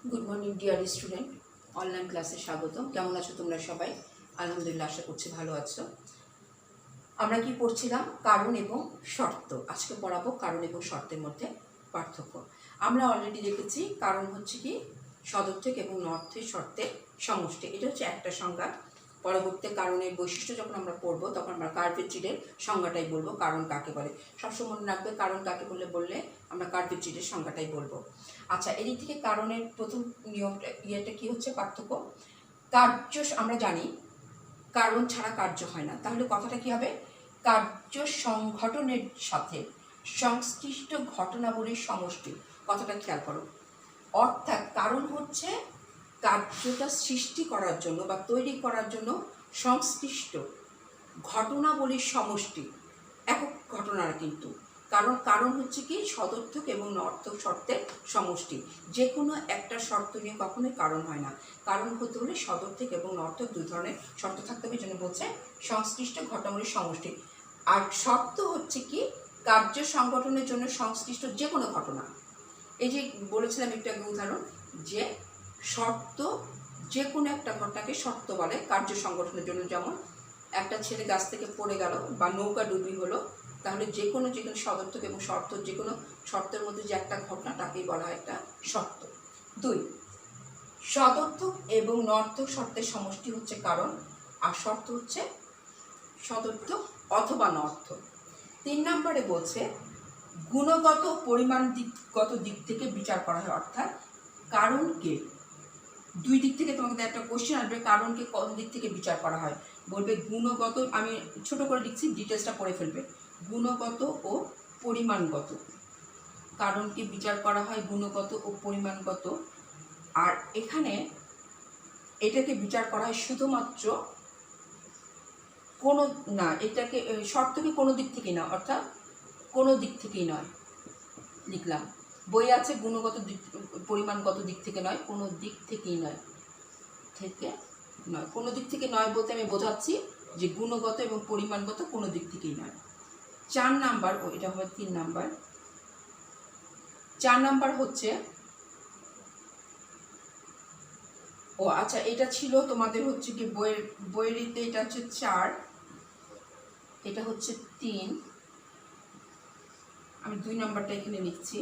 Good morning dear student, online ক্লাসে স্বাগত। কেমন আছো তোমরা সবাই? আলহামদুলিল্লাহ, আশা করছি ভালো আছো। আমরা কি পড়ছিলাম? কারণ এবং শর্ত। আজকে পড়াবো কারণ এবং শর্তের মধ্যে পার্থক্য। আমরা অলরেডি দেখেছি কারণ হচ্ছে কি সদর্থক এবং নর্থের শর্তের সমষ্টি। এটা হচ্ছে একটা সংজ্ঞা। পরবর্তী কারণের বৈশিষ্ট্য যখন আমরা পড়বো তখন আমরা কার্ভেট্রিডের সংজ্ঞাটাই বলবো কারণ কাকে বলে। সবসময় মনে রাখবে কারণ কাকে বললে আমরা কার্ভেট্রিডের সংজ্ঞাটাই বলবো। আচ্ছা, এদিক থেকে কারণের প্রথম নিয়মটা কি হচ্ছে পার্থক্য? কার্য আমরা জানি কারণ ছাড়া কার্য হয় না, তাহলে কথাটা কি হবে? কার্য সংঘটনের সাথে সংশ্লিষ্ট ঘটনাবলীর সমষ্টি। কথাটা খেয়াল করো। অর্থাৎ কারণ হচ্ছে কার্যটা সৃষ্টি করার জন্য বা তৈরি করার জন্য সংশ্লিষ্ট ঘটনাবলীর সমষ্টি, একক ঘটনার কিন্তু। কারণ হচ্ছে কি সদর্থক এবং নর্থক শর্তের সমষ্টি। যে কোনো একটা শর্ত নিয়ে কখনোই কারণ হয় না। কারণ হতে হলে সদর্থক এবং নর্থক দুই ধরনের শর্ত থাকতে হবে, জন্য বলছে সংশ্লিষ্ট ঘটনাবলীর সমষ্টি। আর শর্ত হচ্ছে কি কার্য সংগঠনের জন্য সংশ্লিষ্ট যে কোনো ঘটনা। এই যে বলেছিলাম একটু আগে উদাহরণ, যে শর্ত যে কোনো একটা ঘটনাকে শর্ত বলে কার্য সংগঠনের জন্য। যেমন একটা ছেলে গাছ থেকে পড়ে গেল বা নৌকা ডুবি হলো, তাহলে যে কোনো সদর্থক এবং শর্ত যে কোনো শর্তের মধ্যে যে একটা ঘটনা তাকেই বলা হয় একটা শর্ত। 2, সদর্থক এবং নর্থক শর্তের সমষ্টি হচ্ছে কারণ, আর শর্ত হচ্ছে সদর্থক অথবা নর্থক। 3 নম্বরে বলছে গুণগত পরিমাণ দিকগত দিক থেকে বিচার করা হয়। অর্থাৎ কারণকে দুই দিক থেকে, তোমাকে একটা কোশ্চেন আসবে কারণকে কোন দিক থেকে বিচার করা হয়, বলবে গুণগত। আমি ছোট করে লিখছি, ডিটেলসটা পড়ে ফেলবে। গুণগত ও পরিমাণগত কারণকে বিচার করা হয় গুণগত ও পরিমাণগত। আর এখানে এটাকে বিচার করা হয় শুধুমাত্র কোনো না, এটাকে শর্তকে কোনো দিক থেকেই না, অর্থাৎ কোনো দিক থেকেই নয়। লিখলাম বই আছে গুণগত দিক পরিমাণগত দিক থেকে নয়, কোনো দিক থেকেই নয়, কোনো দিক থেকে নয় বলতে আমি বোঝাচ্ছি যে গুণগত এবং পরিমাণগত কোনো দিক থেকেই নয়। 4 নাম্বার, এটা হবে 3 নাম্বার। 4 নাম্বার হচ্ছে, ও আচ্ছা এটা ছিল তোমাদের হচ্ছে কি বইয়ের এটা হচ্ছে 4, এটা হচ্ছে 3। আমি 2 নাম্বারটা এখানে লিখছি।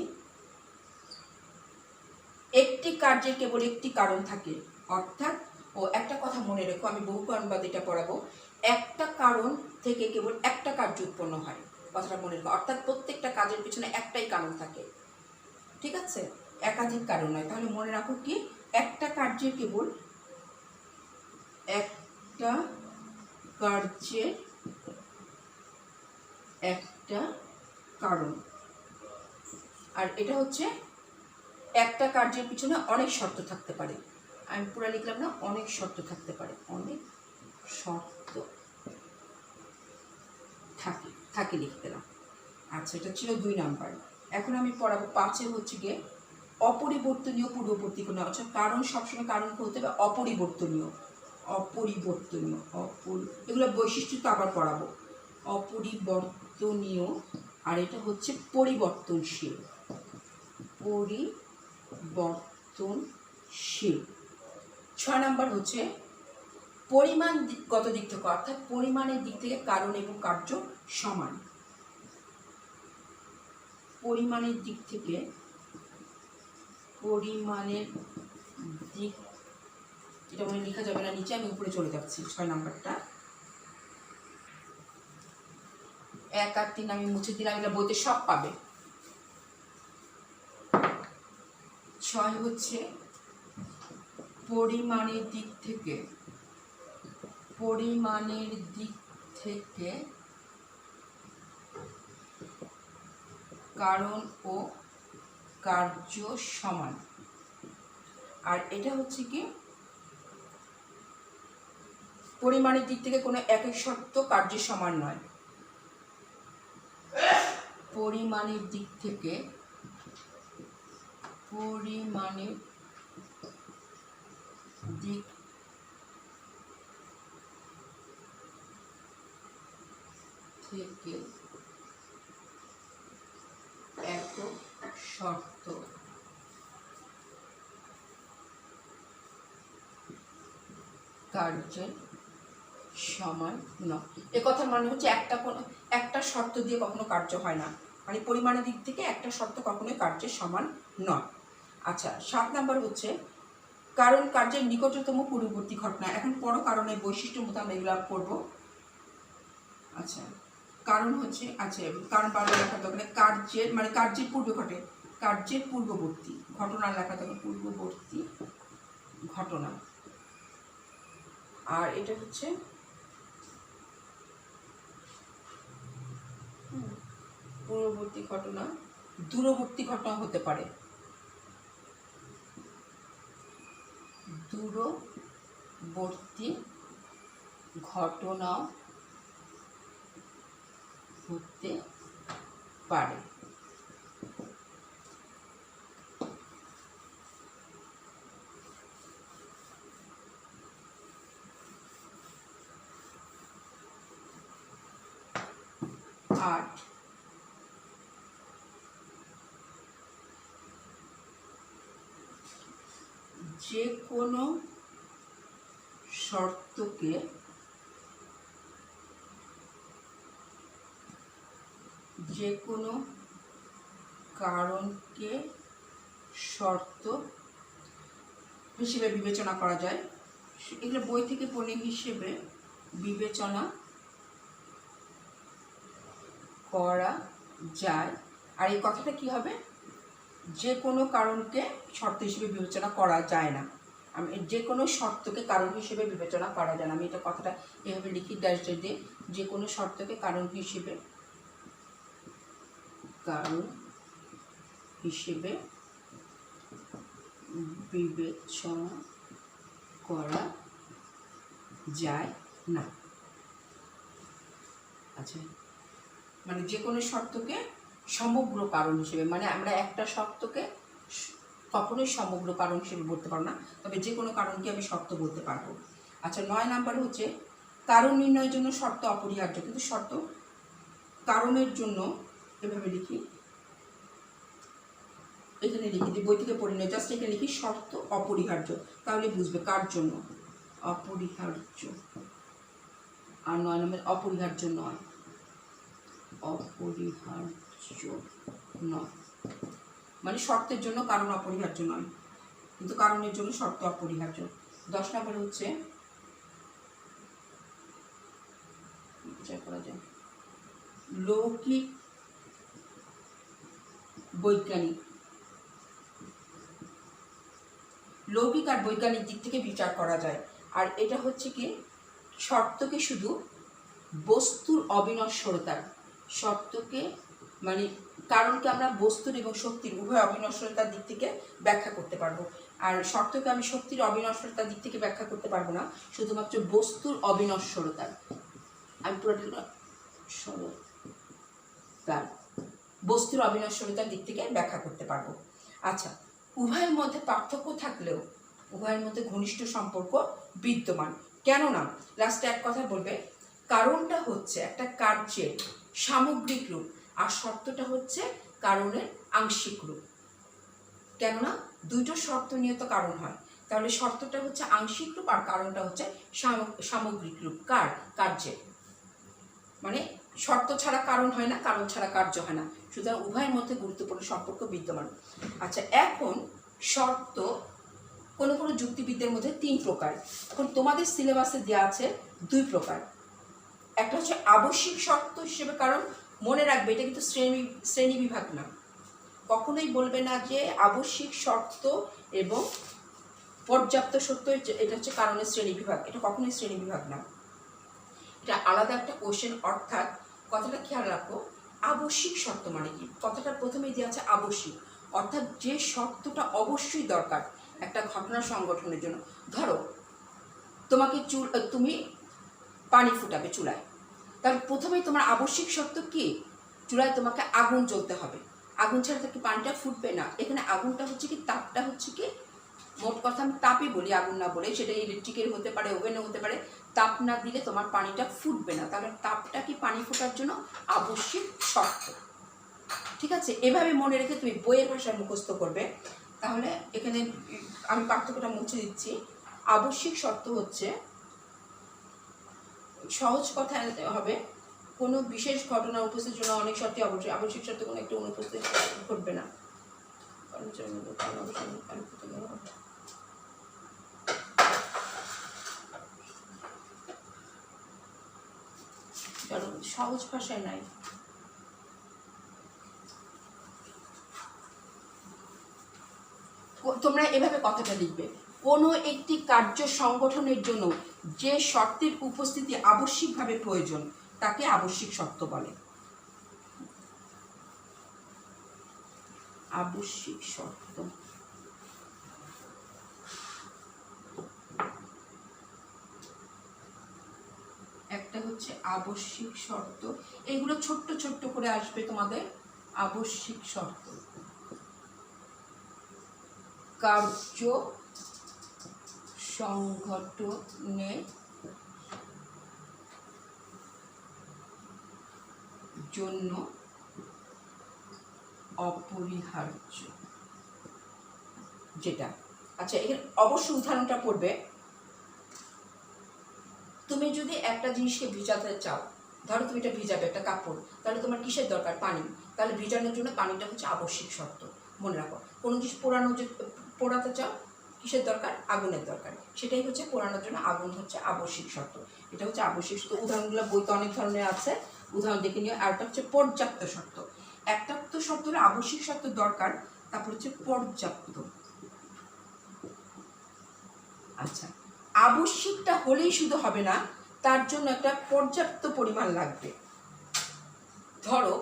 একটি কার্যের কেবল একটি কারণ থাকে। অর্থাৎ একটা কথা মনে রেখো, আমি বহু কারণবাদ এটা পড়াবো। একটা কারণ থেকে কেবল একটা কার্য উৎপন্ন হয়, কথাটা মনে রেখো। অর্থাৎ প্রত্যেকটা কাজের পিছনে একটাই কারণ থাকে, ঠিক আছে? একাধিক কারণ নয়। তাহলে মনে রাখো কি একটা কার্যের কেবল একটা কার্যের একটা কারণ। আর এটা হচ্ছে একটা কার্যের পিছনে অনেক শর্ত থাকতে পারে। আমি পুরো লিখলাম না, অনেক শর্ত থাকতে পারে, অনেক শর্ত থাকে লিখতে না। আচ্ছা, এটা ছিল 2 নাম্বার। এখন আমি পড়াবো 5-এ হচ্ছে গিয়ে অপরিবর্তনীয় পূর্ববর্তী কোনো। আচ্ছা, কারণ সবসময় কারণ হতে হবে অপরিবর্তনীয়। এগুলো বৈশিষ্ট্য তো আবার পড়াবো। অপরিবর্তনীয়, আর এটা হচ্ছে পরিবর্তনশীল। 6 নাম্বার হচ্ছে পরিমাণগত দিক থেকে, অর্থাৎ পরিমাণের দিক থেকে কারণ এবং কার্য সমান। পরিমাণের দিক থেকে, এটা মনে লেখা যাবে না নিচে, আমি উপরে চলে যাচ্ছি। 6 নাম্বারটা 1 আর 3 আমি মুছে দিলাম, এটা বইতে সব পাবে। 6 হচ্ছে পরিমাণের দিক থেকে কারণ ও কার্য সমান। আর এটা হচ্ছে কি পরিমাণের দিক থেকে কোনো একক শর্ত কার্যের সমান নয়। পরিমাণের দিক থেকে একক শর্ত কার্যের সমান নয়। এ কথার মানে হচ্ছে একটা শর্ত দিয়ে কখনো কার্য হয় না, মানে পরিমাণের দিক থেকে একটা শর্ত কখনোই কার্যের সমান নয়। আচ্ছা, 7 নাম্বার হচ্ছে কারণ কার্যের নিকটতম পূর্ববর্তী ঘটনা। এখন পরও কারণের বৈশিষ্ট্য মতো আমরা এগুলো করবো। আচ্ছা, কারণ হচ্ছে কারণ বারবার লেখা দরকার, কার্যের পূর্বে ঘটে, কার্যের পূর্ববর্তী ঘটনা লেখা দরকার, পূর্ববর্তী ঘটনা। আর এটা হচ্ছে পূর্ববর্তী ঘটনা, দূরবর্তী ঘটনা হতে পারে, দূরবর্তী ঘটনা হতে পারে। আর যে কোনো শর্তকে যে কোনো কারণকে শর্ত হিসেবে বিবেচনা করা যায়। এগুলো বই থেকে পড়ে হিসেবে বিবেচনা করা যায়। আর এই কথাটা কি হবে, যে কোনো কারণকে শর্ত হিসেবে বিবেচনা করা যায় না, আমি যে কোনো শর্তকে কারণ হিসেবে বিবেচনা করা যায় না, আমি এটা কথাটা এভাবে লিখি ড্যাশ দিয়ে, যে কোনো শর্তকে কারণ হিসেবে বিবেচনা করা যায় না। আচ্ছা, মানে যে কোনো শর্তকে সমগ্র কারণ হিসেবে, মানে আমরা একটা শর্তকে কখনোই সমগ্র কারণ হিসেবে বলতে পারবো না, তবে যে কোনো কারণকে আমি শর্ত বলতে পারবো। আচ্ছা, 9 নাম্বার হচ্ছে কারণ নির্ণয়ের জন্য শর্ত অপরিহার্য। কিন্তু শর্ত কারণের জন্য এভাবে লিখি, এখানে লিখি দিই, বই থেকে পড়ি না, জাস্ট এখানে লিখি শর্ত অপরিহার্য, তাহলে বুঝবে কার জন্য অপরিহার্য। আর 9 নম্বর অপরিহার্য নয়, অপরিহার্য নয় মানে শর্তের জন্য কারণ অপরিহার্য নয়, কিন্তু কারণের জন্য শর্ত অপরিহার্য। 10 নম্বর হচ্ছে লৌকিক বৈজ্ঞানিক, লৌকিক আর বৈজ্ঞানিক দিক থেকে বিচার করা যায়। আর এটা হচ্ছে কি, শর্তকে শুধু বস্তুর অবিনশ্বরতার, শর্তকে মানে কারণকে আমরা বস্তুর এবং শক্তির উভয় অবিনশ্বরতার দিক থেকে ব্যাখ্যা করতে পারবো। আর শর্তকে আমি শক্তির অবিনশ্বরতার দিক থেকে ব্যাখ্যা করতে পারবো না, শুধুমাত্র বস্তুর অবিনশ্বরতার, আমি পুরোটা তার বস্তুর অবিনশ্বরতার দিক থেকে ব্যাখ্যা করতে পারবো। আচ্ছা, উভয়ের মধ্যে পার্থক্য থাকলেও উভয়ের মধ্যে ঘনিষ্ঠ সম্পর্ক বিদ্যমান। কেননা লাস্টে এক কথা বলবে, কারণটা হচ্ছে একটা কার্যের সামগ্রিক রূপ আর শর্তটা হচ্ছে কারণের আংশিক রূপ। কেননা দুটো শর্ত নিয়ে তো কারণ হয়, তাহলে শর্তটা হচ্ছে আংশিক রূপ আর কারণটা হচ্ছে সামগ্রিক রূপ কার্যের। মানে শর্ত ছাড়া কারণ হয় না, কারণ ছাড়া কার্য হয় না, সুতরাং উভয়ের মধ্যে গুরুত্বপূর্ণ সম্পর্ক বিদ্যমান। আচ্ছা, এখন শর্ত কোনো কোনো যুক্তিবিদ্যার মধ্যে 3 প্রকার। এখন তোমাদের সিলেবাসে দেওয়া আছে 2 প্রকার। একটা হচ্ছে আবশ্যিক শর্ত হিসেবে, কারণ মনে রাখবে এটা কিন্তু শ্রেণী বিভাগ না, কখনোই বলবে না যে আবশ্যিক শর্ত এবং পর্যাপ্ত শর্ত এটা হচ্ছে কারণের শ্রেণী বিভাগ, এটা কখনোই শ্রেণী বিভাগ না, এটা আলাদা একটা কোশ্চেন। অর্থাৎ কথাটা খেয়াল রাখো, আবশ্যিক শর্ত মানে কি, কথাটা প্রথমেই দেওয়া আছে আবশ্যিক, অর্থাৎ যে শর্তটা অবশ্যই দরকার একটা ঘটনা সংগঠনের জন্য। ধরো তুমি পানি ফুটাবে চুলায়, তাহলে প্রথমেই তোমার আবশ্যিক শর্ত কি, চুলায় তোমাকে আগুন জ্বলতে হবে, আগুন ছাড়া তো কি পানিটা ফুটবে না। এখানে আগুনটা হচ্ছে কি, তাপটা হচ্ছে কি, মোট কথা আমি তাপই বলি, আগুন না বলে, সেটা ইলেকট্রিকের হতে পারে, ওভেনও হতে পারে, তাপ না দিলে তোমার পানিটা ফুটবে না, তাহলে তাপটা কি পানি ফোটার জন্য আবশ্যিক শর্ত। ঠিক আছে, এভাবে মনে রেখে তুমি বইয়ের ভাষায় মুখস্থ করবে। তাহলে এখানে আমি পার্থক্যটা মুছে দিচ্ছি। আবশ্যিক শর্ত হচ্ছে সহজ কথা হবে, কোনো বিশেষ ঘটনা উপস্থিতির জন্য অনেক শর্তে আবশ্যিক শর্তে কোনো একটা অনুপস্থিত ঘটবে না। সহজ ভাষায় নাই। তোমরা এভাবে কথাটা লিখবে, কোনো একটি কার্য সংগঠনের জন্য যে শর্তের উপস্থিতি আবশ্যিকভাবে প্রয়োজন তাকে আবশ্যিক শর্ত বলে। আবশ্যিক শর্ত। একটা হচ্ছে আবশ্যিক শর্ত, এগুলো ছোট্ট ছোট্ট করে আসবে তোমাদের। আবশ্যিক শর্ত, কার্য সংগঠনের জন্য অপরিহার্য যেটা। আচ্ছা, এখানে অবশ্যই উদাহরণটা পড়বে। তুমি যদি একটা জিনিসকে ভিজাতে চাও, ধরো তুমি এটা ভিজাবে একটা কাপড়, তাহলে তোমার কিসের দরকার? পানি। তাহলে ভিজানোর জন্য পানিটা হচ্ছে আবশ্যিক শর্ত, মনে রাখো। কোনো জিনিস পোড়াতে চাও, কিসের দরকার? আগুনের দরকার। সেটাই হচ্ছে পোড়ানোর জন্য আগুন হচ্ছে আবশ্যিক শর্ত। এটা হচ্ছে আবশ্যিক শর্ত। উদাহরণগুলো বইতে অনেক ধরনের আছে, উদাহরণ দেখে নিও। আর একটা হচ্ছে পর্যাপ্ত শর্ত। একটা তো শর্ত হলো আবশ্যিক শর্ত দরকার, তারপর হচ্ছে পর্যাপ্ত। আচ্ছা, আবশ্যিকটা হলেই শুধু হবে না, তার জন্য একটা পর্যাপ্ত পরিমাণ লাগবে। ধরো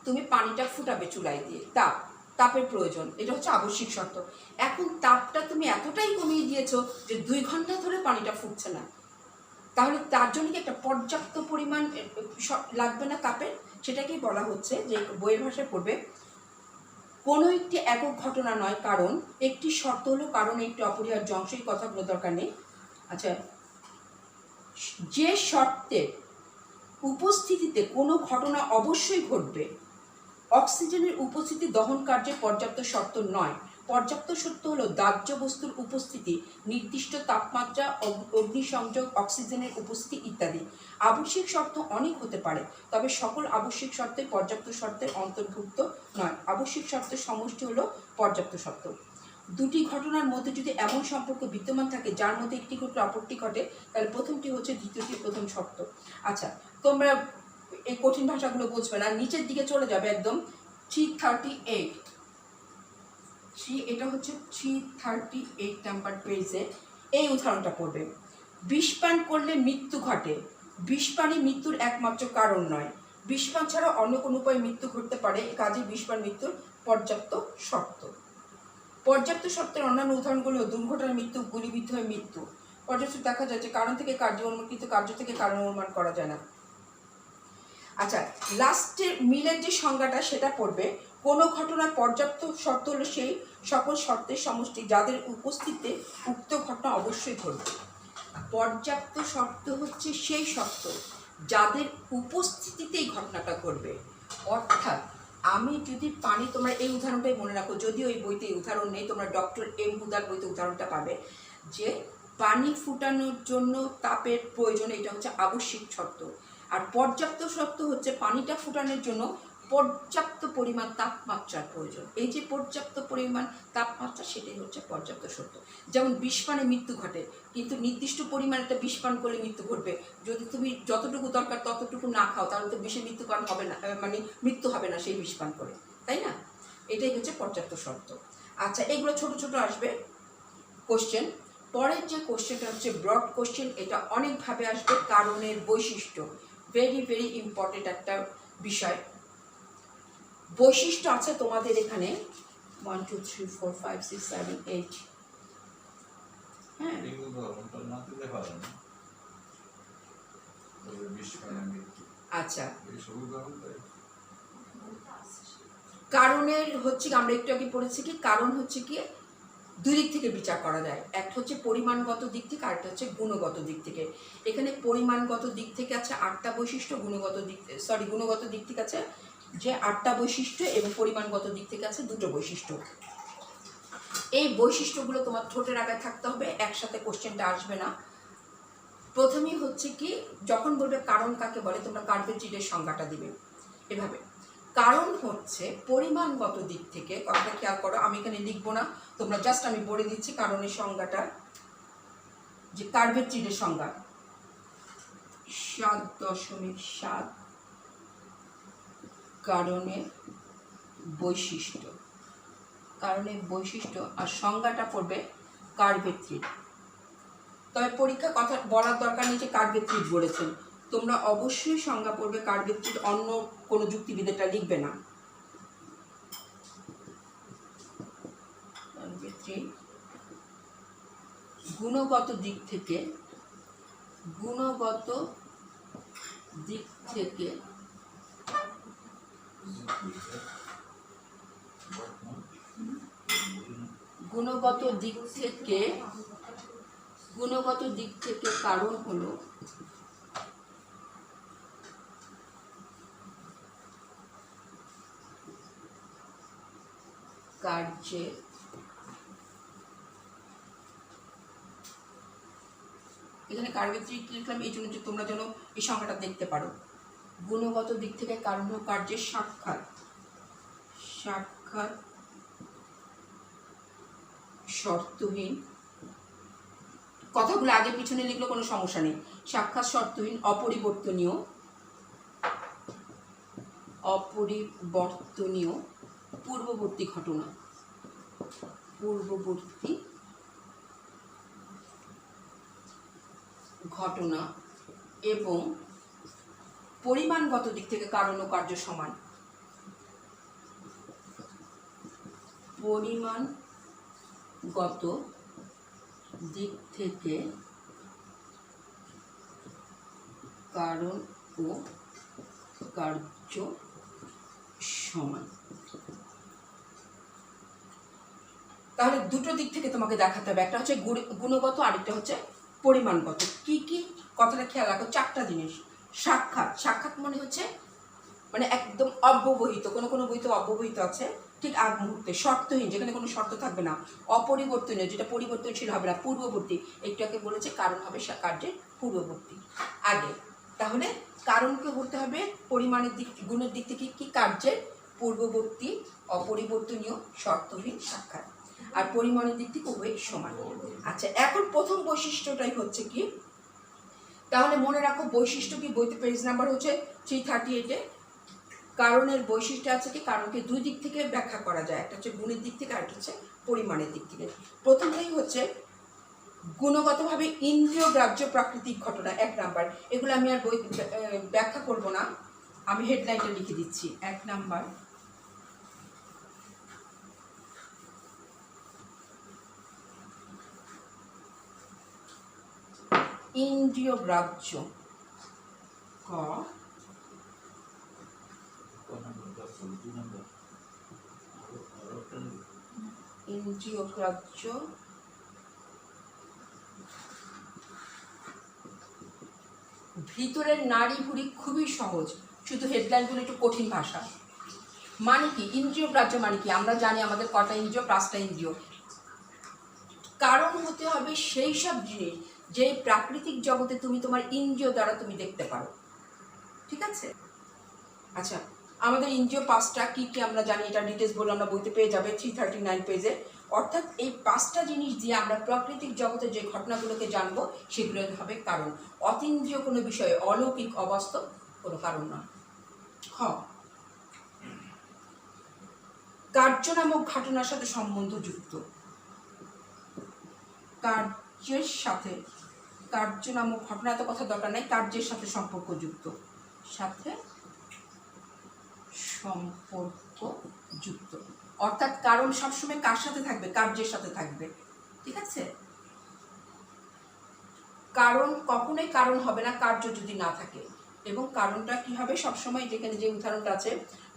তুমি পানিটা ফুটাবে চুলায় দিয়ে, তাপের প্রয়োজন, এটা হচ্ছে আবশ্যিক শর্ত। এখন তাপটা তুমি এতটাই কমিয়ে দিয়েছো যে 2 ঘন্টা ধরে পানিটা ফুটছে না, তাহলে তার জন্য কি একটা পর্যাপ্ত পরিমাণ লাগবে না তাপের? সেটাকেই বলা হচ্ছে, যে বইয়ের ভাষায় পড়বে, কোনো একটি একক ঘটনা নয়, কারণ একটি শর্ত হলো কারণ একটি অপরিহার্য অংশ। এই কথাগুলো দরকার নেই। আচ্ছা, যে শর্তের উপস্থিতিতে কোনো ঘটনা অবশ্যই ঘটবে, অক্সিজেনের উপস্থিতি দহন কার্যে পর্যাপ্ত শর্ত নয়। পর্যাপ্ত শর্ত হলো দাহ্য বস্তুর উপস্থিতি, নির্দিষ্ট তাপমাত্রা, অগ্নিসংযোগ, অক্সিজেনের উপস্থিতি ইত্যাদি। আবশ্যিক শর্ত অনেক হতে পারে, তবে সকল আবশ্যিক শর্তে পর্যাপ্ত শর্তের অন্তর্ভুক্ত নয়। আবশ্যিক শর্তের সমষ্টি হলো পর্যাপ্ত শর্ত। দুটি ঘটনার মধ্যে যদি এমন সম্পর্ক বিদ্যমান থাকে যার মধ্যে একটি ঘটলে অপরটি ঘটে, তাহলে প্রথমটি হচ্ছে দ্বিতীয়টি প্রথম শর্ত। আচ্ছা, তোমরা এই কঠিন ভাষাগুলো বুঝবে না, নিচের দিকে চলে যাবে একদম 338। এটা হচ্ছে 338 নাম্বার পেজে। এই উদাহরণটা পড়বে, বিষপান করলে মৃত্যু ঘটে। বিষপানই মৃত্যুর একমাত্র কারণ নয়, বিষপান ছাড়া অন্য কোনো উপায়ে মৃত্যু ঘটতে পারে, কাজে বিষপান মৃত্যুর পর্যাপ্ত শর্ত। পর্যাপ্ত শর্তের অন্যান্য উদাহরণগুলো দুর্ঘটনার মৃত্যু, গুলিবিদ্ধ হয়ে মৃত্যু। পর্যাপ্ত দেখা যাচ্ছে কারণ থেকে কার্য অনুমান, কিন্তু কার্য থেকে কারণ অনুমান করা যায় না। আচ্ছা, লাস্টের মিলের যে সংজ্ঞাটা সেটা পড়বে, কোনো ঘটনার পর্যাপ্ত শর্ত হলো সেই সকল শর্তের সমষ্টি যাদের উপস্থিতিতে উক্ত ঘটনা অবশ্যই ঘটবে। পর্যাপ্ত শর্ত হচ্ছে সেই শর্ত যাদের উপস্থিতিতেই ঘটনাটা ঘটবে। অর্থাৎ আমি যদি পানি, তোমরা এই উদাহরণটাই মনে রাখো, যদিও এই বইতে উদাহরণ নেই, তোমরা ডক্টর এম হুদার বইতে উদাহরণটা পাবে, যে পানি ফুটানোর জন্য তাপের প্রয়োজন, এটা হচ্ছে আবশ্যিক শর্ত। আর পর্যাপ্ত শর্ত হচ্ছে পানিটা ফুটানোর জন্য পর্যাপ্ত পরিমাণ তাপমাত্রার প্রয়োজন। এই যে পর্যাপ্ত পরিমাণ তাপমাত্রা, সেটাই হচ্ছে পর্যাপ্ত শর্ত। যেমন বিষপানে মৃত্যু ঘটে, কিন্তু নির্দিষ্ট পরিমাণে একটা বিষপান করলে মৃত্যু ঘটবে। যদি তুমি যতটুকু দরকার ততটুকু না খাও, তাহলে তো বেশি মৃত্যুকারণ হবে না, মানে মৃত্যু হবে না সেই বিষপান করে, তাই না? এটাই হচ্ছে পর্যাপ্ত শর্ত। আচ্ছা, এগুলো ছোট ছোট আসবে কোশ্চেন। পরের যে কোশ্চেনটা হচ্ছে ব্রড কোশ্চেন, এটা অনেকভাবে আসবে। কারণের বৈশিষ্ট্য, ভেরি ভেরি ইম্পর্টেন্ট একটা বিষয়। বৈশিষ্ট্য আছে তোমাদের এখানে 1 2 3 4 5 6 7 8। হ্যাঁ, আচ্ছা, কারণের হচ্ছে, আমরা একটু আগে পড়েছি কি, কারণ হচ্ছে কি 2 দিক থেকে বিচার করা যায়। একটা হচ্ছে পরিমাণগত দিক থেকে, আরেকটা হচ্ছে গুণগত দিক থেকে। এখানে পরিমাণগত দিক থেকে আছে 8টা বৈশিষ্ট্য, গুণগত দিক থেকে আছে যে 8টা বৈশিষ্ট্য, এবং পরিমাণগত দিক থেকে আছে 2টো বৈশিষ্ট্য। এই বৈশিষ্ট্যগুলো তোমার ঠোঁটের আগায় থাকতে হবে, একসাথে কোশ্চেনটা আসবে না। প্রথমেই হচ্ছে কি, যখন বলবে কারণ কাকে বলে, তোমরা কার্বোহাইড্রেটের সংজ্ঞাটা দিবে এভাবে। কারণ হচ্ছে পরিমাণগত দিক থেকে, কথাটা খেয়াল করো, আমি এখানে লিখবো না, তোমরা জাস্ট আমি বলে দিচ্ছি কারণের সংজ্ঞাটা, যে কার্বোহাইড্রেটের সংজ্ঞা 7.7 কারণের বৈশিষ্ট্য, কারণের বৈশিষ্ট্য, আর সংজ্ঞাটা পড়বে কার্বোহাইড্রেট। তবে পরীক্ষা কথা বলার দরকার নেই যে কার্বোহাইড্রেট বলেছেন, তোমরা অবশ্যই সংজ্ঞা পড়বে কার্বোহাইড্রেট, অন্য কোনো যুক্তিবিদ্যাটা লিখবে না। কার্বোহাইড্রেট গুণগত দিক থেকে, গুণগত দিক থেকে গুণগত দিক থেকে গুণগত দিক থেকে কারণ হলো কার্যের এখানে কার্বোহাইড্রেট লিখলাম এই জন্য যে তোমরা যেন এই সংখ্যাটা দেখতে পারো। গুণগত দিক থেকে কারণ হলো কার্যের সাক্ষাৎ, সাক্ষাৎ শর্তহীন, কথাগুলো আগে পিছনে লিখলে কোনো সমস্যা নেই। সাক্ষাৎ শর্তহীন, অপরিবর্তনীয়, অপরিবর্তনীয় পূর্ববর্তী ঘটনা, পূর্ববর্তী ঘটনা, এবং পরিমাণগত দিক থেকে কারণ ও কার্য সমান, পরিমাণগত দিক থেকে কারণ ও কার্য সমান। তাহলে দুটো দিক থেকে তোমাকে দেখাতে হবে, একটা হচ্ছে গুণগত, আরেকটা হচ্ছে পরিমাণগত। কি কি কথাটা খেয়াল রাখো, চারটা জিনিস। সাক্ষাৎ, সাক্ষাৎ মানে হচ্ছে মানে একদম অব্যবহিত, কোনো কোনো বইতে অব্যবহিত আছে, ঠিক আগ মুহূর্তে। শর্তহীন, যেখানে কোনো শর্ত থাকবে না। অপরিবর্তনীয়, যেটা পরিবর্তনশীল হবে না। পূর্ববর্তী, একটুকে বলেছে কারণ হবে কার্যের পূর্ববর্তী আগে। তাহলে কারণকে বলতে হবে পরিমাণের দিক, গুণের দিক থেকে কি কার্যের পূর্ববর্তী, অপরিবর্তনীয়, শর্তহীন, সাক্ষাৎ, আর পরিমাণের দিক থেকে উভয় সমান। আচ্ছা, এখন প্রথম বৈশিষ্ট্যটাই হচ্ছে কি, তাহলে মনে রাখো বৈশিষ্ট্য কি, বইতে পেজ নাম্বার হচ্ছে 338-এ। কারণের বৈশিষ্ট্য আছে কি, কারণকে দুই দিক থেকে ব্যাখ্যা করা যায়, একটা হচ্ছে গুণের দিক থেকে, আরেকটা হচ্ছে পরিমাণের দিক থেকে। প্রথমটাই হচ্ছে গুণগতভাবে ইন্দ্রিয় গ্রাহ্য প্রাকৃতিক ঘটনা, 1 নাম্বার। এগুলো আমি আর বই ব্যাখ্যা করব না, আমি হেডলাইনটা লিখে দিচ্ছি। 1 নাম্বার, ইন্দ্রিয় গ্রাহ্য, ক ইন্দ্রিয় গ্রাহ্য ভিতরের নাড়ি ভুড়ি খুবই সহজ, শুধু হেডলাইনগুলো একটু কঠিন ভাষা। মানে কি ইন্দ্রিয় গ্রাহ্য মানে কি, আমরা জানি আমাদের কটা ইন্দ্রিয়, 5টা ইন্দ্রিয়। কারণ হতে হবে সেই সব জিনিস যে প্রাকৃতিক জগতে তুমি তোমার ইন্দ্রিয় দ্বারা তুমি দেখতে পারো, ঠিক আছে? আচ্ছা, আমাদের ইন্দ্রিয় 5টা কি কি আমরা জানি, এটা ডিটেলস বলে আমরা বইতে পেয়ে যাবে 339 পেজে। অর্থাৎ এই 5টা জিনিস দিয়ে আমরা প্রাকৃতিক জগতে যে ঘটনাগুলোকে জানবো সেগুলো হবে কারণ। অতীন্দ্রিয় কোনো বিষয়ে, অলৌকিক, অবাস্তব কোনো কারণ নয়। খ, কার্য নামক ঘটনার সাথে সম্বন্ধযুক্ত, কার্যের সাথে, কার্য নামক ঘটনা এত কথা দরকার নাই, কার্যের সাথে সম্পর্কযুক্ত, সাথে সম্পর্কযুক্ত। অর্থাৎ কারণ সবসময় কার সাথে থাকবে, কার্যের সাথে থাকবে, ঠিক আছে? কারণ কখনোই কারণ হবে না কার্য যদি না থাকে। এবং কারণটা কি হবে সবসময়, যেখানে যে উদাহরণটা আছে,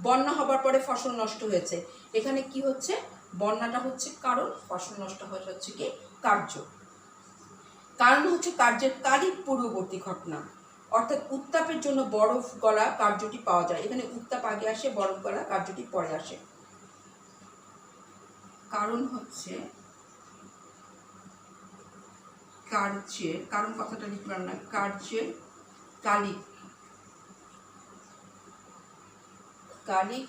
বন্যা হবার পরে ফসল নষ্ট হয়েছে, এখানে কি হচ্ছে, বন্যাটা হচ্ছে কারণ, ফসল নষ্ট হচ্ছে কি কার্য। কারণ হচ্ছে কার্যের কালিক পূর্ববর্তী ঘটনা, অর্থাৎ উত্তাপের জন্য বরফ গলা কার্যটি পাওয়া যায়, এখানে উত্তাপ আগে আসে, বরফ গলা কার্যটি পরে আসে। কারণ হচ্ছে কার্যের, কারণ কথাটা লিখলাম না, কার্যের কালিক কালিক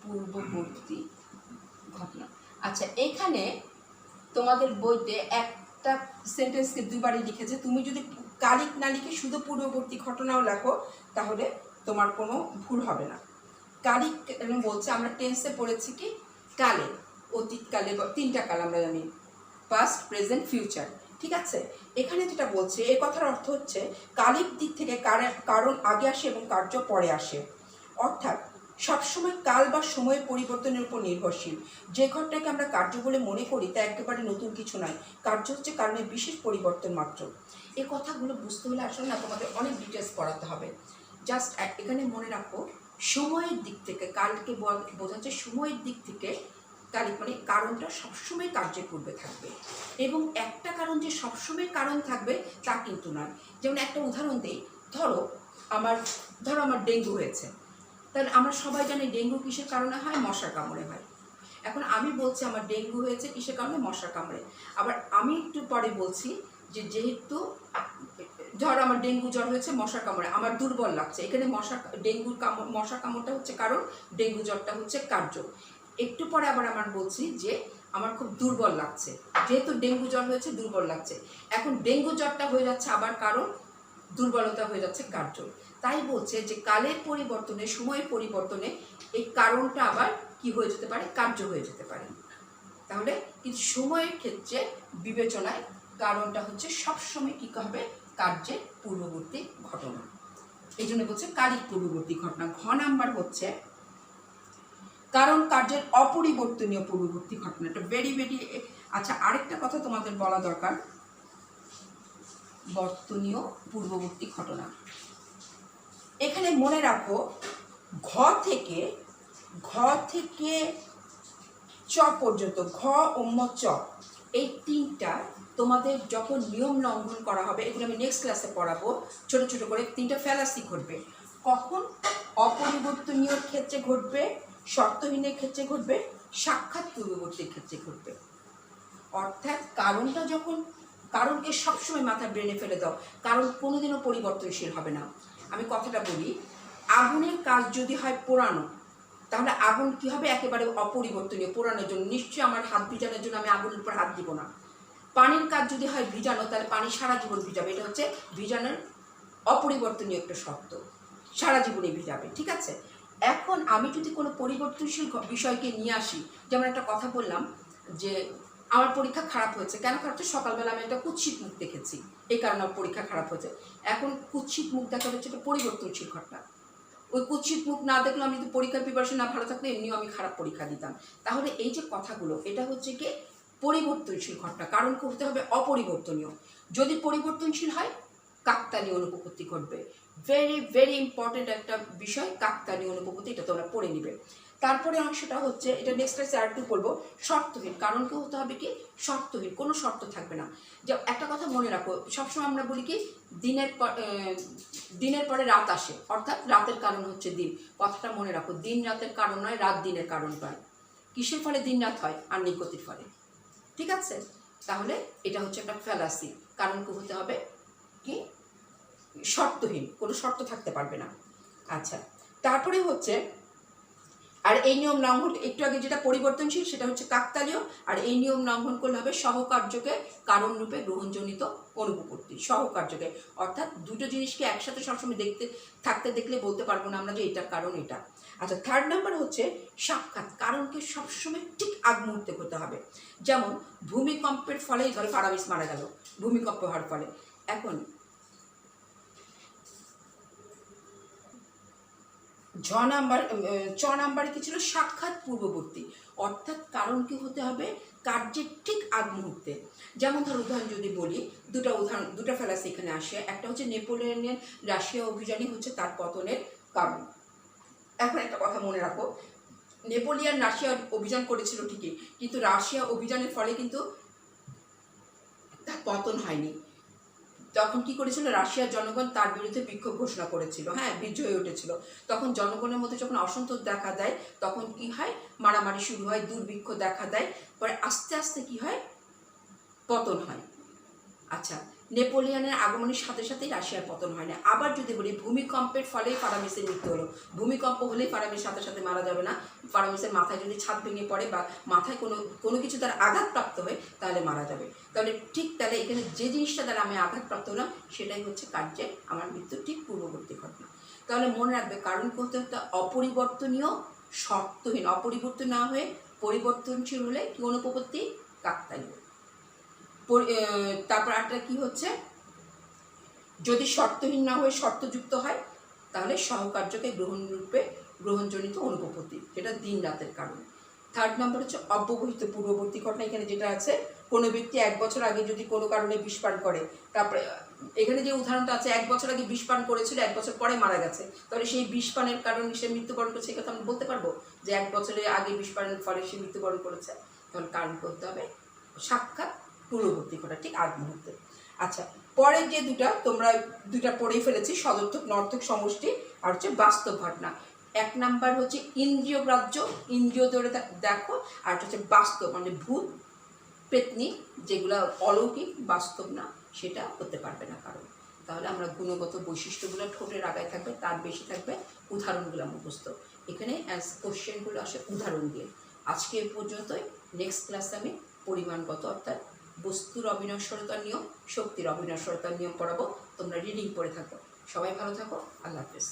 পূর্ববর্তী ঘটনা। আচ্ছা, এখানে তোমাদের বইতে একটা সেন্টেন্সকে দুবারই লিখেছে। তুমি যদি কালিক না লিখে শুধু পূর্ববর্তী ঘটনাও লেখো তাহলে তোমার কোনো ভুল হবে না। কালিক বলছে, আমরা টেন্সে পড়েছি কি কালে, অতীতকালে, তিনটা কাল আমরা জানি, পাস্ট, প্রেজেন্ট, ফিউচার। ঠিক আছে, এখানে যেটা বলছে এই কথার অর্থ হচ্ছে কালিক দিক থেকে কারণ আগে আসে এবং কার্য পরে আসে। অর্থাৎ সবসময় কাল বা সময়ের পরিবর্তনের উপর নির্ভরশীল। যে ঘটনাকে আমরা কার্য বলে মনে করি তা একেবারে নতুন কিছু নয়, কার্য হচ্ছে কারণের বিশেষ পরিবর্তন মাত্র। এই কথাগুলো বুঝতে হলে আসলে না তোমাদের অনেক ডিটেলস পড়াতে হবে। জাস্ট এখানে মনে রাখো, সময়ের দিক থেকে কালকে বোঝাচ্ছে, সময়ের দিক থেকে কালিক মানে কারণটা সবসময় কার্যের পূর্বে থাকবে, এবং একটা কারণ যে সবসময় কারণ থাকবে তা কিন্তু নয়। যেমন একটা উদাহরণ দিই, ধরো আমার ডেঙ্গু হয়েছে, তাহলে আমরা সবাই জানি ডেঙ্গু কিসের কারণে হয়? মশার কামড়ে হয়। এখন আমি বলছি আমার ডেঙ্গু হয়েছে কিসের কারণে? মশার কামড়ে। আবার আমি একটু পরে বলছি যে যেহেতু ধর আমার ডেঙ্গু জ্বর হয়েছে মশার কামড়ে, আমার দুর্বল লাগছে, এখানে মশার কামড়টা হচ্ছে কারণ, ডেঙ্গু জ্বরটা হচ্ছে কার্য। একটু পরে আবার আমার বলছি যে আমার খুব দুর্বল লাগছে, যেহেতু ডেঙ্গু জ্বর হয়েছে দুর্বল লাগছে। এখন ডেঙ্গু জ্বরটা হয়ে যাচ্ছে আবার কারণ, দুর্বলতা হয়ে যাচ্ছে কার্য। তাই বলছে যে কালের পরিবর্তনে, সময়ের পরিবর্তনে এই কারণটা আবার কি হয়ে যেতে পারে? কার্য হয়ে যেতে পারে। তাহলে কিন্তু সময়ের ক্ষেত্রে বিবেচনায় কারণটা হচ্ছে সবসময় কী হবে? কার্যের পূর্ববর্তী ঘটনা। এই জন্য বলছে কালিক পূর্ববর্তী ঘটনা। ঘ নাম্বার হচ্ছে কারণ কার্যের অপরিবর্তনীয় পূর্ববর্তী ঘটনা। এটা ভেরি ভেরি। আচ্ছা, আরেকটা কথা তোমাদের বলা দরকার, বর্তনীয় পূর্ববর্তী ঘটনা। এখানে মনে রাখো, ঘ থেকে চ পর্যন্ত, ঘ অম্ম চ, এই তিনটা তোমাদের যখন নিয়ম লঙ্ঘন করা হবে, এগুলো আমি নেক্সট ক্লাসে পড়াবো, ছোট ছোট করে তিনটা ফ্যালাসি ঘটবে। কখন? অপরিবর্তনীয় ক্ষেত্রে ঘটবে, শর্তহীনের ক্ষেত্রে ঘটবে, সাক্ষাৎ পূর্ববর্তীর ক্ষেত্রে ঘটবে। অর্থাৎ কারণটা যখন, কারণকে সবসময় মাথায় ব্রেনে ফেলে দাও, কারণ কোনোদিনও পরিবর্তনশীল হবে না। আমি কথাটা বলি, আগুনের কাজ যদি হয় পোড়ানো, তাহলে আগুন কী হবে? একেবারে অপরিবর্তনীয়, পোড়ানোর জন্য। নিশ্চয়ই আমার হাত ভিজানোর জন্য আমি আগুনের উপর হাত দিব না। পানির কাজ যদি হয় ভিজানো, তাহলে পানি সারা জীবন ভিজাবে। এটা হচ্ছে ভিজানোর অপরিবর্তনীয় একটা শর্ত, সারা জীবনে ভিজাবে। ঠিক আছে, এখন আমি যদি কোনো পরিবর্তনশীল বিষয়কে নিয়ে আসি, যেমন একটা কথা বললাম যে আমার পরীক্ষা খারাপ হয়েছে। কেন খারাপ হচ্ছে? সকালবেলা আমি একটা কুৎসিত মুখ দেখেছি, এই কারণে আমার পরীক্ষা খারাপ হয়েছে। এখন কুৎসিত মুখ দেখা হচ্ছে একটা পরিবর্তনশীল ঘটনা। ওই কুৎসিত মুখ না দেখলে আমি যদি পরীক্ষার প্রিপারেশন না ভালো থাকলে এমনিও আমি খারাপ পরীক্ষা দিতাম। তাহলে এই যে কথাগুলো, এটা হচ্ছে কি পরিবর্তনশীল ঘটনা, কারণ করতে হবে অপরিবর্তনীয়। যদি পরিবর্তনশীল হয়, কাকতালীয় অনুপপত্তি ঘটবে। ভেরি ভেরি ইম্পর্টেন্ট একটা বিষয়, কাকতালীয় অনুপপত্তি, এটা তোমরা পড়ে নিবে। তারপরে অংশটা হচ্ছে, এটা নেক্সট ক্লাসে আর একটু বলবো, শর্তহীন। কারণকে হতে হবে কি শর্তহীন, কোনো শর্ত থাকবে না। যে একটা কথা মনে রাখো, সবসময় আমরা বলি কি দিনের পরে রাত আসে, অর্থাৎ রাতের কারণ হচ্ছে দিন। কথাটা মনে রাখো, দিন রাতের কারণ নয়, রাত দিনের কারণ নয়। কিসের ফলে দিন রাত হয়? আর নিকতির ফলে। ঠিক আছে, তাহলে এটা হচ্ছে একটা ফ্যালাসি। কারণকে হতে হবে কি শর্তহীন, কোনো শর্ত থাকতে পারবে না। আচ্ছা, তারপরে হচ্ছে, আর এই নিয়ম লঙ্ঘন, একটু আগে যেটা পরিবর্তনশীল সেটা হচ্ছে কাকতালীয়, আর এই নিয়ম লঙ্ঘন করলে হবে সহকার্যকে কারণ রূপে গ্রহণজনিত অনুপপত্তি। সহকার্যকে অর্থাৎ দুটো জিনিসকে একসাথে সবসময় থাকতে দেখলে বলতে পারবো না আমরা যে এটার কারণ এটা। আচ্ছা, থার্ড নাম্বার হচ্ছে সাক্ষাৎ। কারণকে সবসময় ঠিক আগ মুহূর্তে হতে হবে। যেমন ভূমিকম্পের ফলেই ধরো ফারাবিস মারা গেল, ভূমিকম্প হওয়ার ফলে। এখন চ নাম্বারে কি ছিল? সাক্ষাৎ পূর্ববর্তী, অর্থাৎ কারণকে হতে হবে কার্যের ঠিক আগ মুহূর্তে। যেমন ধর উদাহরণ যদি বলি, দুটা ফ্যালাসি এখানে আসে। একটা হচ্ছে নেপোলিয়নের রাশিয়া অভিযানই হচ্ছে তার পতনের কারণ। এখন একটা কথা মনে রাখো, নেপোলিয়ন রাশিয়া অভিযান করেছিল ঠিকই, কিন্তু রাশিয়া অভিযানের ফলে কিন্তু তার পতন হয়নি। তখন কি করেছিল? রাশিয়ার জনগণ তার বিরুদ্ধে বিক্ষোভ ঘোষণা করেছিল, হ্যাঁ, বিদ্রোহ হয়ে উঠেছিল। তখন জনগণের মধ্যে যখন অসন্তোষ দেখা দেয়, তখন কি হয়? মারামারি শুরু হয়, দুর্ভিক্ষ দেখা দেয়। পরে আস্তে আস্তে কি হয়? পতন হয়। আচ্ছা, নেপোলিয়নের আগমনের সাথে সাথেই রাশিয়ার পতন হয় না। আবার যদি বলি ভূমিকম্পের ফলে ফারামিসের মৃত্যু হলো, ভূমিকম্প হলেই ফারামিস সাথে সাথে মারা যাবে না। ফারামিসের মাথায় যদি ছাদ ভেঙে পড়ে বা মাথায় কোনো কিছু তার আঘাতপ্রাপ্ত হয় তাহলে মারা যাবে। তাহলে ঠিক তাহলে এখানে যে জিনিসটা দ্বারা আমি আঘাতপ্রাপ্ত হলাম সেটাই হচ্ছে কার্যের আমার মৃত্যুর ঠিক পূর্ববর্তী ঘটনা। তাহলে মনে রাখবে কারণ করতে হতে অপরিবর্তনীয়, শর্তহীন, অপরিবর্তন না হয়ে পরিবর্তনশীল হলে কি অনুপপত্তি? কাকতালীয়। তারপর আরেকটা কি হচ্ছে, যদি শর্তহীন না হয়ে শর্তযুক্ত হয় তাহলে সহকার্যকে গ্রহণজনিত অনুপপত্তি, যেটা দিন রাতের কারণ। থার্ড নাম্বার হচ্ছে অব্যবহিত পূর্ববর্তী ঘটনা। এখানে যেটা আছে, কোনো ব্যক্তি 1 বছর আগে যদি কোনো কারণে বিষ পান করে, তারপরে এখানে যে উদাহরণটা আছে 1 বছর আগে বিষ পান করেছিল, 1 বছর পরে মারা গেছে, তাহলে সেই বিষ পানের কারণে সে মৃত্যুবরণ করেছে, এই কথা আমি বলতে পারবো যে 1 বছরের আগে বিষ পানের ফলে সে মৃত্যুবরণ করেছে? তখন কারণ করতে হবে সাক্ষাৎ পূর্ববর্তী ঘটনা, ঠিক আগ মুহূর্তে। আচ্ছা, পরের যে তোমরা দুটা পড়েই ফেলেছি, সদর্থক নর্থক সমষ্টি আর হচ্ছে বাস্তব ঘটনা। 1 নাম্বার হচ্ছে ইন্দ্রিয় গ্রাহ্য, ইন্দ্রিয় ধরে দেখো, আর হচ্ছে বাস্তব মানে ভূত পেতনি, যেগুলো অলৌকিক, বাস্তব না, সেটা হতে পারবে না কারণ। তাহলে আমরা গুণগত বৈশিষ্ট্যগুলো ঠোঁটের আগায় থাকবে, তার বেশি থাকবে উদাহরণগুলো মুখস্থ। এখানে অ্যাজ কোশ্চেনগুলো আসে উদাহরণ দিয়ে। আজকে এ পর্যন্তই। নেক্সট ক্লাসে আমি পরিমাণগত অর্থাৎ বস্তুর অবিনশ্বরতার নিয়ম, শক্তির অবিনশ্বরতার নিয়ম পড়াবো। তোমরা রিডিং পড়ে থাকো। সবাই ভালো থাকো। আল্লাহ হাফেজ।